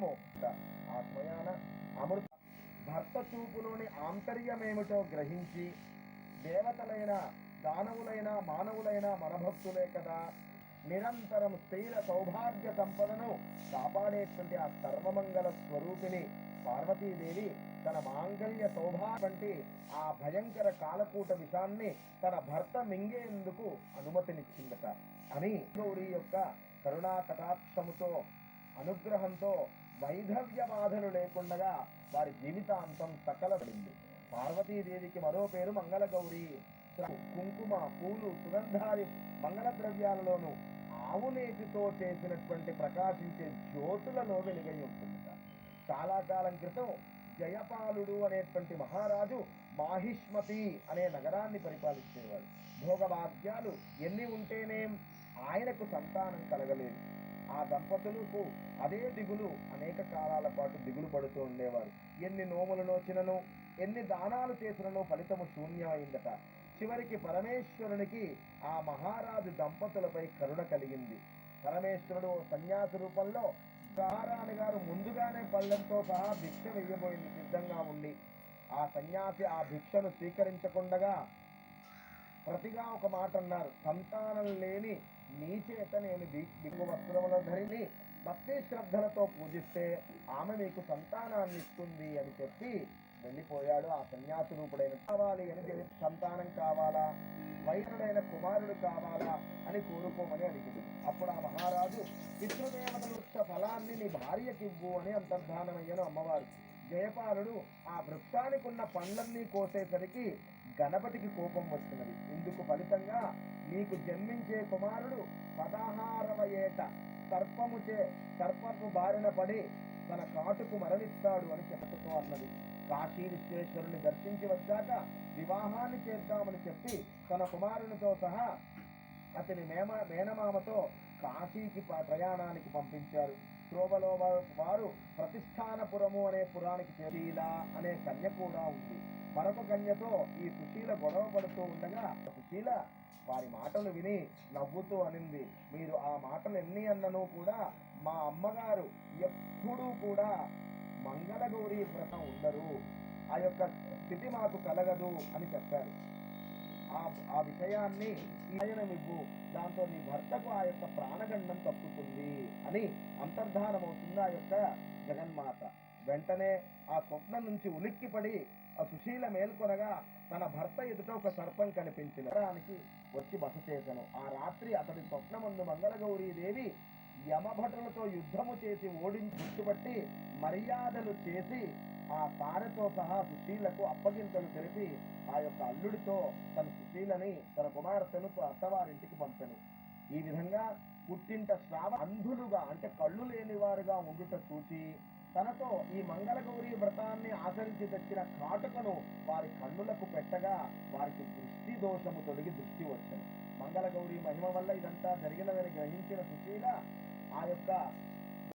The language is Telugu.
మోక్ష. ఆ స్మయాన అమృత భర్త చూపులోని ఆంతర్యమేమిటో గ్రహించి దేవతలైన దానవులైన మానవులైన మనభక్తులే కదా నిరంతరం స్థిర సౌభాగ్య సంపదను కాపాడేటువంటి ఆ సర్వమంగళ స్వరూపిణి పార్వతీదేవి తన మాంగళ్య సౌభాగ్య ఆ భయంకర కాలకూట విషాన్ని తన భర్త మింగేందుకు అనుమతినిచ్చిందట అని గౌరీ యొక్క కరుణా కటాక్షముతో అనుగ్రహంతో వైధవ్య బాధలు లేకుండా వారి జీవితాంతం సకలపడింది. పార్వతీదేవికి మరో పేరు మంగళగౌరి. కుంకుమ పూలు సుగంధాది మంగళ ద్రవ్యాలలోనూ ఆవునేతితో చేసినటువంటి ప్రకాశించే జ్యోతులలో వెలుగై ఉంటుందట. చాలా కాలం క్రితం జయపాలుడు అనేటువంటి మహారాజు మాహిష్మతి అనే నగరాన్ని పరిపాలించేవాడు. భోగభాగ్యాలు ఎన్ని ఉంటేనేం ఆయనకు సంతానం కలగలేదు. ఆ దంపతులకు అదే దిగులు అనేక కాలాల పాటు దిగులు పడుతూ ఉండేవారు. ఎన్ని నోములు నోచినను ఎన్ని దానాలు చేసినను ఫలితము శూన్యమైందట. చివరికి పరమేశ్వరునికి ఆ మహారాజు దంపతులపై కరుణ కలిగింది. పరమేశ్వరుడు సన్యాసి రూపంలో మహారాణి గారు ముందుగానే పళ్ళెంతో సహా భిక్ష వెయ్యబోయింది సిద్ధంగా ఉండి. ఆ సన్యాసి ఆ భిక్షను స్వీకరించకుండగా ప్రతిగా ఒక మాట అన్నారు, సంతానం లేని నీ చేత నేను దిగు వస్త్రములను ధరిని భక్తి శ్రద్ధలతో పూజిస్తే ఆమె మీకు సంతానాన్ని ఇస్తుంది అని చెప్పి వెళ్ళిపోయాడు. ఆ సన్యాసి రూపుడైన కావాలి అని సంతానం కావాలా, వైరుడైన కుమారుడు కావాలా అని కోరుకోమని అడిగింది. అప్పుడు ఆ మహారాజు పితృదేవతల వృక్ష ఫలాన్ని నీ భార్యకివ్వు అని అంతర్ధానమయ్యను అమ్మవారు. జయపాలుడు ఆ వృక్షానికి ఉన్న పండ్లన్నీ కోసేసరికి గణపతికి కోపం వచ్చినది. ఇందుకు ఫలితంగా నీకు జన్మించే కుమారుడు 16వ ఏట సర్పము బారిన పడి తన కాటుకు మరణిస్తాడు అని చెప్పుతూ అన్నది. కాశీ విశ్వేశ్వరుని దర్శించి వచ్చాక వివాహాన్ని చేద్దామని చెప్పి తన కుమారునితో సహా అతని మేనమామతో కాశీకి ప్రయాణానికి పంపించారు. త్రోవలో వారు ప్రతిష్టానపురము అనే పురానికి సుశీల అనే కన్య కూడా ఉంది. మరొక కన్యతో ఈ సుశీల గొడవ పడుతూ ఉండగా సుశీల వారి మాటలు విని నవ్వుతూ అనింది, మీరు ఆ మాటలు ఎన్ని అన్నను కూడా మా అమ్మగారు ఎప్పుడూ కూడా మంగళగౌరి వ్రతం ఉండరు, ఆ యొక్క స్థితి మాకు కలగదు అని చెప్పారు. ఆ విషయాన్ని ఇవ్వు, దాంతో నీ భర్తకు ఆ యొక్క ప్రాణగండం తప్పుతుంది అని అంతర్ధానమవుతుంది ఆ యొక్క జగన్మాత. వెంటనే ఆ స్వప్నం నుంచి ఉలిక్కిపడి ఆ సుశీల మేల్కొనగా తన భర్త ఎదుట ఒక సర్పం కనిపించినడానికి వచ్చి బస చేశాను. ఆ రాత్రి అతడి స్వప్నమందు మంగళగౌరీదేవి యమభటులతో యుద్ధము చేసి ఓడించి గుర్తుపట్టి మర్యాదలు చేసి ఆ తారతో సహా సుశీలకు అప్పగింతలు తెలిపి ఆ యొక్క అల్లుడితో తన సుశీలని తన కుమార్తెను అత్తవారింటికి పంపెను. ఈ విధంగా పుట్టింట శ్రావ అంధులుగా అంటే కళ్ళు లేని వారుగా ఉండుట చూసి తనతో ఈ మంగళగౌరి వ్రతాన్ని ఆచరించి తెచ్చిన కాటుకను వారి కన్నులకు పెట్టగా వారికి దృష్టి దోషము తొలగి దృష్టి వచ్చింది. మంగళగౌరి మహిమ వల్ల ఇదంతా జరిగినదని గ్రహించిన సుశీల ఆ యొక్క